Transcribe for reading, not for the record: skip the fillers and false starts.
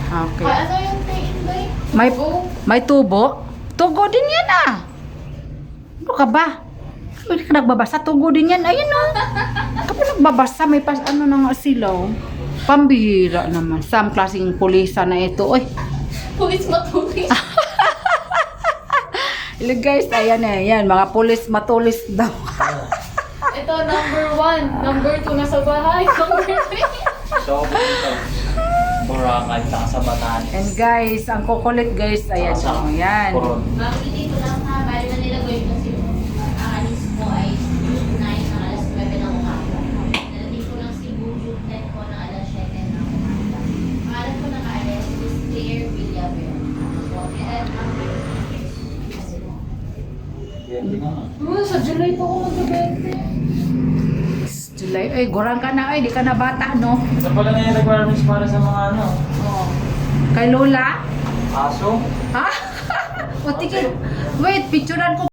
Okay. Ay, ano yung tain ba? May tubo? Tugo din yan ah. Ano ka ba? Hindi ka nagbabasa. Tugo din yan. Ayun oh. Kapag nagbabasa, may ano nang asilaw. Pambihira naman. Sam klaseng pulisa na ito. Oy. Pulis matulis. Hello guys, ayan eh. Yan, mga pulis matulis daw. Ito, number 1. Number 2 nasa bahay. Number 3. So, dito. Boracay, saka sa Batanes. And guys, ang kukulit guys, ayan Saka oh, yan. Coron. Bakit dito lang ha, bali na nilagay ko kasi ang alis ko ay June 9 ng alas 9 ng umaga. Nalating ko ng Cebu, June 10 ko ng alas 7 ng umaga. Pangalan ko naka-alis is Claire Villaver. Yan din nga. Sa July pa ako mag-20. July, ay, gurang ka na, ay, di ka na bata, no? Ito pala na yung requirements para sa mga ano. Oh. Kay Lola? Aso. Ha? O, tigil. Wait, picturean ko